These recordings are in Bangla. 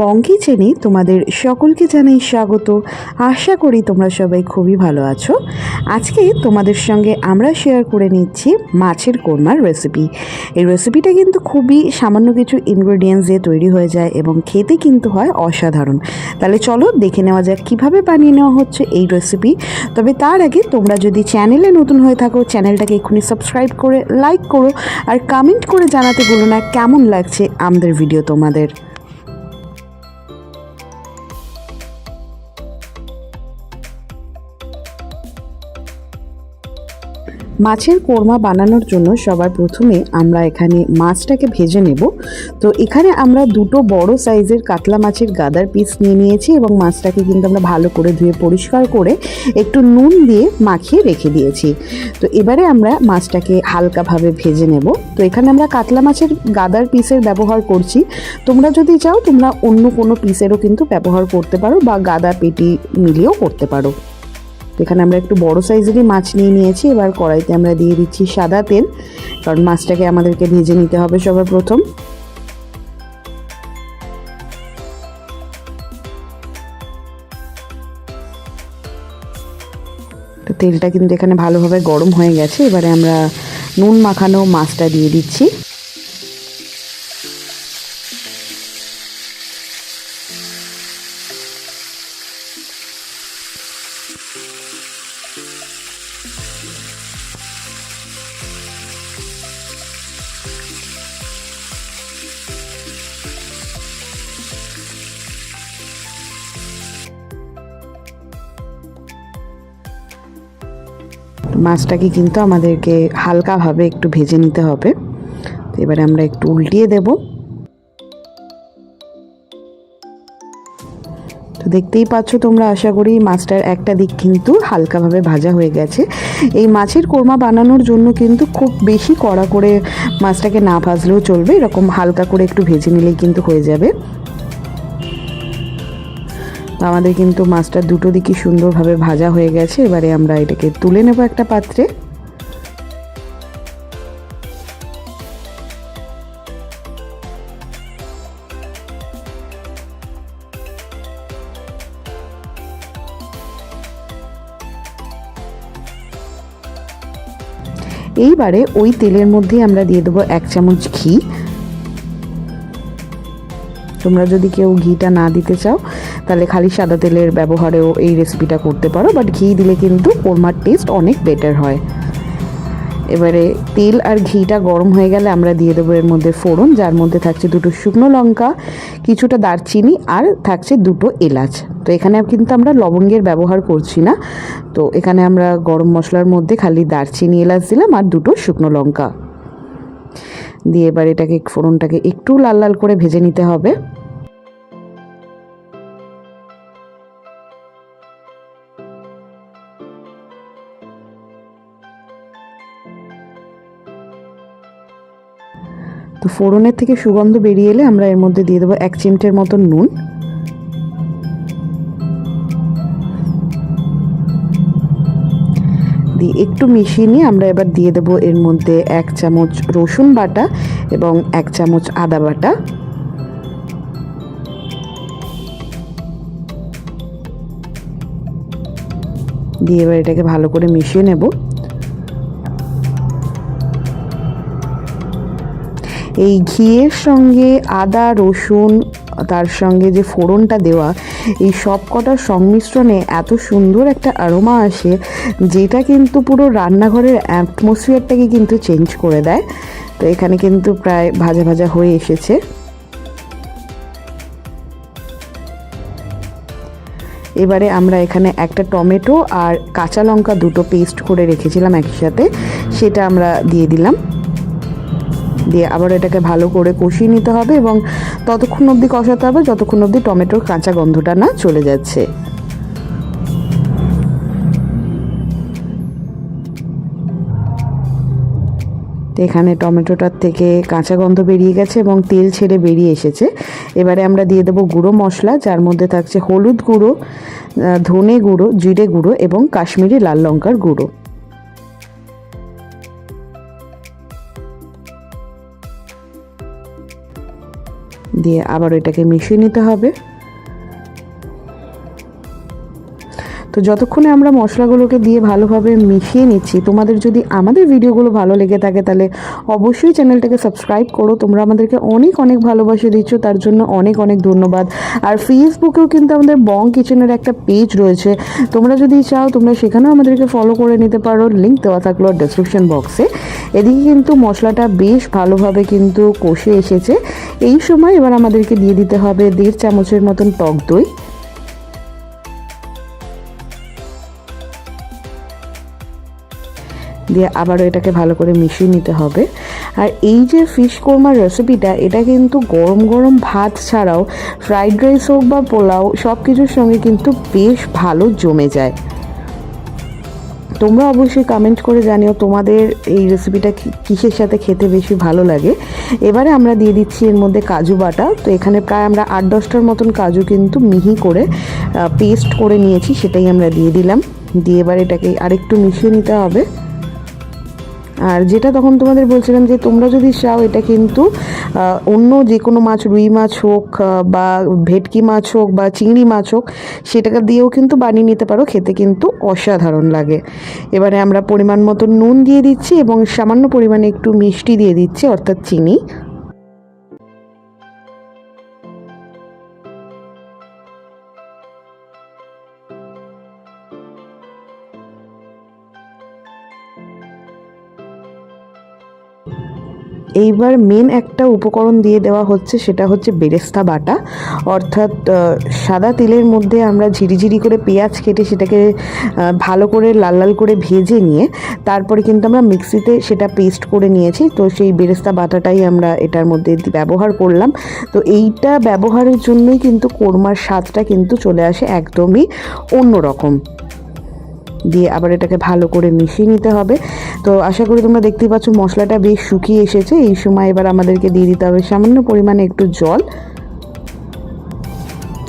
বঙ্গি কিচেনে তোমাদের সকলকে জানাই স্বাগত। আশা করি তোমরা সবাই খুবই ভালো আছো। আজকে তোমাদের সঙ্গে আমরা শেয়ার করে নিচ্ছি মাছের কোরমার রেসিপি। এই রেসিপিটা কিন্তু খুবই সামান্য কিছু ইনগ্রেডিয়েন্টস দিয়ে তৈরি হয়ে যায় এবং খেতে কিন্তু হয় অসাধারণ। তাহলে চলো দেখে নেওয়া যাক কীভাবে বানিয়ে নেওয়া হচ্ছে এই রেসিপি। তবে তার আগে তোমরা যদি চ্যানেলে নতুন হয়ে থাকো, চ্যানেলটাকে এক্ষুনি সাবস্ক্রাইব করে লাইক করো আর কমেন্ট করে জানাতে ভুলো না কেমন লাগছে আমাদের ভিডিও তোমাদের। মাছের কোরমা বানানোর জন্য সবার প্রথমে আমরা এখানে মাছটাকে ভেজে নেব। তো এখানে আমরা দুটো বড় সাইজের কাতলা মাছের গাদার পিস নিয়ে নিয়েছি এবং মাছটাকে কিন্তু আমরা ভালো করে ধুয়ে পরিষ্কার করে একটু নুন দিয়ে মাখিয়ে রেখে দিয়েছি। তো এবারে আমরা মাছটাকে হালকাভাবে ভেজে নেব। তো এখানে আমরা কাতলা মাছের গাদার পিসের ব্যবহার করছি। তোমরা যদি চাও তোমরা অন্য কোনো পিসেরও কিন্তু ব্যবহার করতে পারো বা গাদা পেটি মিলিয়েও করতে পারো। এখানে আমরা একটু বড় সাইজেরই মাছ নিয়ে নিয়েছি। এবার কড়াইতে আমরা দিয়ে দিচ্ছি সাদা তেল, কারণ মাছটাকে আমাদেরকে ভেজে নিতে হবে সবার প্রথম। তো তেলটা কিন্তু এখানে ভালোভাবে গরম হয়ে গেছে। এবারে আমরা নুন মাখানো মাছটা দিয়ে দিচ্ছি। মাছটাকে কিন্তু আমাদেরকে হালকাভাবে একটু ভেজে নিতে হবে। তো এবারে আমরা একটু উল্টিয়ে দেব। তো দেখতেই পাচ্ছ তোমরা, আশা করি মাছটার একটা দিক কিন্তু হালকাভাবে ভাজা হয়ে গেছে। এই মাছের কোরমা বানানোর জন্য কিন্তু খুব বেশি কড়া করে মাছটাকে না ভাজলেও চলবে, এরকম হালকা করে একটু ভেজে নিলেই কিন্তু হয়ে যাবে। আমাদের কিন্তু মাছটা দুটো দিকই সুন্দরভাবে ভাজা হয়ে গেছে। এবারে আমরা এটাকে তুলে নেব একটা পাত্রে। এইবারে ওই তেলের মধ্যে আমরা দিয়ে দেবো 1 চামচ ঘি। তোমরা যদি কেউ ঘিটা না দিতে চাও তাহলে খালি সাদা তেলের ব্যবহারেও এই রেসিপিটা করতে পারো, বাট ঘি দিলে কিন্তু কোরমার টেস্ট অনেক বেটার হয়। এবারে তেল আর ঘিটা গরম হয়ে গেলে আমরা দিয়ে দেবো এর মধ্যে ফোড়ন, যার মধ্যে থাকছে 2টো শুকনো লঙ্কা, কিছুটা দারচিনি আর থাকছে 2টো এলাচ। তো এখানে কিন্তু আমরা লবঙ্গের ব্যবহার করছি না। তো এখানে আমরা গরম মশলার মধ্যে খালি দারচিনি এলাচ দিলাম আর 2টো শুকনো লঙ্কা দিয়ে এবার এটাকে ফোড়নটাকে একটু লাল লাল করে ভেজে নিতে হবে। তো ফোড়নের থেকে সুগন্ধ বেরিয়ে এলে আমরা এর মধ্যে দিয়ে দেবো 1 চিমটের মতো নুন, দিয়ে একটু মিশিয়ে নিয়ে আমরা এবার দিয়ে দেবো এর মধ্যে 1 চামচ রসুন বাটা এবং 1 চামচ আদা বাটা। দিয়ে এবার এটাকে ভালো করে মিশিয়ে নেব। এই ঘিয়ের সঙ্গে আদা রসুন তার সঙ্গে যে ফোড়নটা দেওয়া, এই সব কটার সংমিশ্রণে এত সুন্দর একটা অ্যারোমা আসে যেটা কিন্তু পুরো রান্নাঘরের অ্যাটমসফিয়ারটাকে কিন্তু চেঞ্জ করে দেয়। তো এখানে কিন্তু প্রায় ভাজা ভাজা হয়ে এসেছে। এবারে আমরা এখানে একটা টমেটো আর কাঁচা লঙ্কা 2টো পেস্ট করে রেখেছিলাম একসাথে, সেটা আমরা দিয়ে দিলাম। দিয়ে আবার এটাকে ভালো করে কষিয়ে নিতে হবে এবং ততক্ষণ অবধি কষাতে হবে যতক্ষণ অবধি টমেটোর কাঁচা গন্ধটা না চলে যাচ্ছে। তো এখানে টমেটোটার থেকে কাঁচা গন্ধ বেরিয়ে গেছে এবং তেল ছেড়ে বেরিয়ে এসেছে। এবারে আমরা দিয়ে দেবো গুঁড়ো মশলা, যার মধ্যে থাকছে হলুদ গুঁড়ো, ধনে গুঁড়ো, জিরে গুঁড়ো এবং কাশ্মীরি লাল লঙ্কার গুঁড়ো। দিয়ে আবার এটাকে মিশিয়ে নিতে হবে। তো যতক্ষণে আমরা মশলাগুলোকে দিয়ে ভালোভাবে মিশিয়ে নিচ্ছি, তোমাদের যদি আমাদের ভিডিওগুলো ভালো লেগে থাকে তাহলে অবশ্যই চ্যানেলটাকে সাবস্ক্রাইব করো। তোমরা আমাদেরকে অনেক অনেক ভালোবাসা দিচ্ছ, তার জন্য অনেক অনেক ধন্যবাদ। আর ফেসবুকেও কিন্তু আমাদের বং কিচেনের একটা পেজ রয়েছে, তোমরা যদি চাও তোমরা সেখানেও আমাদেরকে ফলো করে নিতে পারো, লিঙ্ক দেওয়া থাকলো ডেসক্রিপশন বক্সে। এদিকে কিন্তু মশলাটা বেশ ভালোভাবে কিন্তু কষে এসেছে। এই সময় এবার আমাদেরকে দিয়ে দিতে হবে 1.5 চামচের মতন টক দই। দিয়ে আবারও এটাকে ভালো করে মিশিয়ে নিতে হবে। আর এই যে ফিশ কোরমার রেসিপিটা, এটা কিন্তু গরম গরম ভাত ছাড়াও ফ্রাইড রাইস হোক বা পোলাও সব কিছুর সঙ্গে কিন্তু বেশ ভালো জমে যায়। তোমরা অবশ্যই কমেন্ট করে জানিও তোমাদের এই রেসিপিটা কিসের সাথে খেতে বেশি ভালো লাগে। এবারে আমরা দিয়ে দিচ্ছি এর মধ্যে কাজু বাটা। তো এখানে প্রায় আমরা 8-10টার মতন কাজু কিন্তু মিহি করে পেস্ট করে নিয়েছি, সেটাই আমরা দিয়ে দিলাম। দিয়ে এবার এটাকে আরেকটু মিশিয়ে নিতে হবে। আর যেটা তখন তোমাদের বলছিলাম যে তোমরা যদি চাও এটা কিন্তু অন্য যে কোনো মাছ, রুই মাছ হোক বা ভেটকি মাছ হোক বা চিংড়ি মাছ হোক, সেটাকে দিয়েও কিন্তু বানিয়ে নিতে পারো, খেতে কিন্তু অসাধারণ লাগে। এবারে আমরা পরিমাণ মতো নুন দিয়ে দিচ্ছি এবং সামান্য পরিমাণে একটু মিষ্টি দিয়ে দিচ্ছি, অর্থাৎ চিনি। এইবার মেন একটা উপকরণ দিয়ে দেওয়া হচ্ছে, সেটা হচ্ছে বেরেস্তা বাটা। অর্থাৎ সাদা তেলের মধ্যে আমরা ঝিরিঝিরি করে পেঁয়াজ কেটে সেটাকে ভালো করে লাল লাল করে ভেজে নিয়ে তারপরে কিন্তু আমরা মিক্সিতে সেটা পেস্ট করে নিয়েছি। তো সেই বেরেস্তা বাটাটাই আমরা এটার মধ্যে ব্যবহার করলাম। তো এইটা ব্যবহারের জন্যই কিন্তু কোরমার স্বাদটা কিন্তু চলে আসে একদমই অন্যরকম। দিয়ে আবার এটাকে ভালো করে মিশিয়ে নিতে হবে। তো আশা করি তোমরা দেখতেই পাচ্ছ মশলাটা বেশ শুকিয়ে এসেছে। এই সময় এবার আমাদেরকে দিয়ে দিতে হবে সামান্য পরিমাণে একটু জল।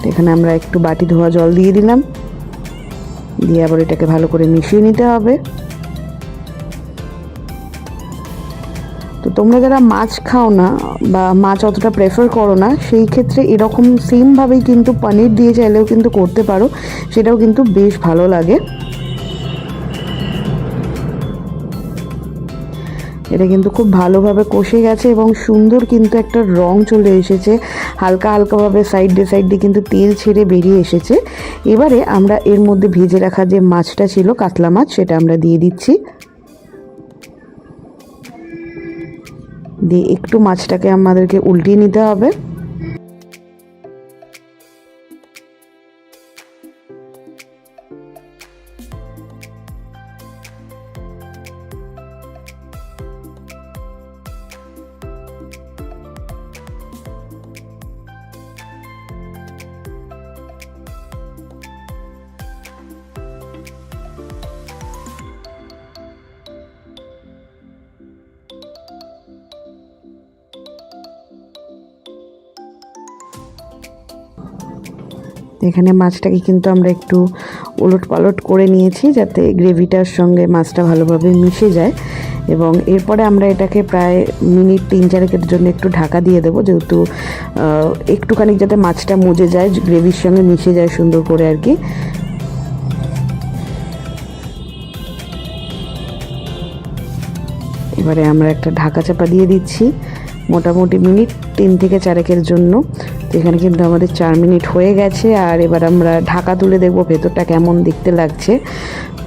এখানে আমরা একটু বাটি ধোয়া জল দিয়ে দিলাম। দিয়ে আবার এটাকে ভালো করে মিশিয়ে নিতে হবে। তো তোমরা যারা মাছ খাও না বা মাছ অতটা প্রেফার করো না, সেই ক্ষেত্রে এরকম সেমভাবেই কিন্তু পনির দিয়ে চাইলেও কিন্তু করতে পারো, সেটাও কিন্তু বেশ ভালো লাগে। এটা কিন্তু খুব ভালোভাবে কষে গেছে এবং সুন্দর কিন্তু একটা রং চলে এসেছে, হালকা হালকাভাবে সাইড দিয়ে কিন্তু তেল ছেড়ে বেরিয়ে এসেছে। এবারে আমরা এর মধ্যে ভেজে রাখা যে মাছটা ছিল, কাতলা মাছ, সেটা আমরা দিয়ে দিচ্ছি। দিয়ে একটু মাছটাকে আমাদেরকে উল্টিয়ে নিতে হবে। এখানে মাছটাকে কিন্তু আমরা একটু ওলট পালট করে নিয়েছি যাতে গ্রেভিটার সঙ্গে মাছটা ভালোভাবে মিশে যায়। এবং এরপরে আমরা এটাকে প্রায় মিনিট 3-4 জন্য একটু ঢাকা দিয়ে দেবো, যেহেতু একটুখানি যাতে মাছটা মজে যায়, গ্রেভির সঙ্গে মিশে যায় সুন্দর করে আর কি। এবারে আমরা একটা ঢাকা চাপা দিয়ে দিচ্ছি মোটামুটি মিনিট 3-4 জন্য। তো এখানে কিন্তু আমাদের 4 মিনিট হয়ে গেছে। আর এবার আমরা ঢাকা তুলে দেখব ভেতরটা কেমন দেখতে লাগছে।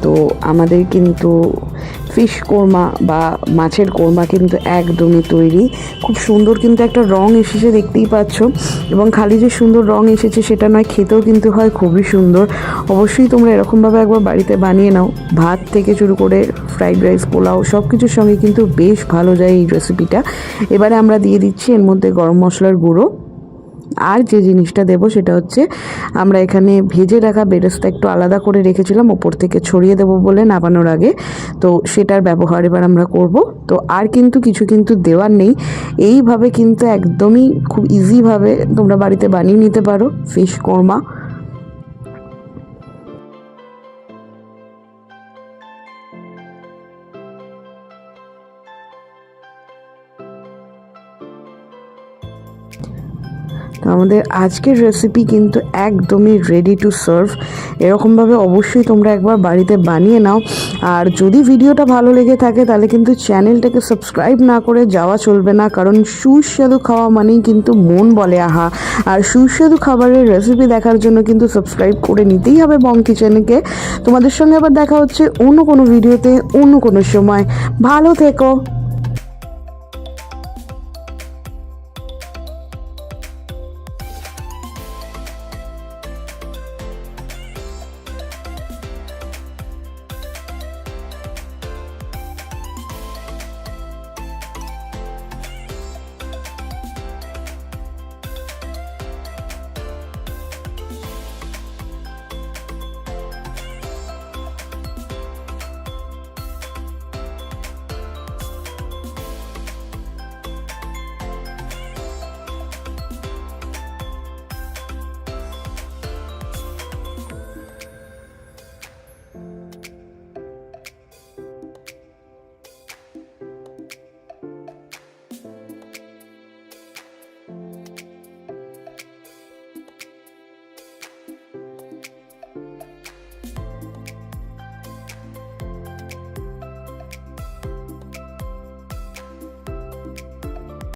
তো আমাদের কিন্তু ফিশ কোরমা বা মাছের কোরমা কিন্তু একদমই তৈরি। খুব সুন্দর কিন্তু একটা রং এসেছে, দেখতেই পাচ্ছ। এবং খালি যে সুন্দর রং এসেছে সেটা নয়, খেতেও কিন্তু হয় খুবই সুন্দর। অবশ্যই তোমরা এরকমভাবে একবার বাড়িতে বানিয়ে নাও। ভাত থেকে শুরু করে ফ্রাইড রাইস, পোলাও সব কিছুর সঙ্গে কিন্তু বেশ ভালো যায় এই রেসিপিটা। এবারে আমরা দিয়ে দিচ্ছি এর মধ্যে গরম মশলার গুঁড়ো। আর যে জিনিসটা দেব সেটা হচ্ছে, আমরা এখানে ভেজে রাখা বেরেস্তা একটু আলাদা করে রেখেছিলাম ওপর থেকে ছড়িয়ে দেবো বলে নামানোর আগে, তো সেটার ব্যবহার এবার আমরা করব। তো আর কিন্তু কিছু কিন্তু দেওয়ার নেই। এইভাবে কিন্তু একদমই খুব ইজিভাবে তোমরা বাড়িতে বানিয়ে নিতে পারো ফিশ কোরমা। আমাদের আজকের রেসিপি কিন্তু একদমই রেডি টু সার্ভ। এরকমভাবে অবশ্যই তোমরা একবার বাড়িতে বানিয়ে নাও। আর যদি ভিডিওটা ভালো লেগে থাকে তাহলে কিন্তু চ্যানেলটাকে সাবস্ক্রাইব না করে যাওয়া চলবে না, কারণ সুস্বাদু খাওয়া মানেই কিন্তু মন বলে আহা। আর সুস্বাদু খাবারের রেসিপি দেখার জন্য কিন্তু সাবস্ক্রাইব করে নিতেই হবে বং কিচেনকে। তোমাদের সঙ্গে আবার দেখা হচ্ছে অন্য কোনো ভিডিওতে, অন্য কোনো সময়। ভালো থেকো।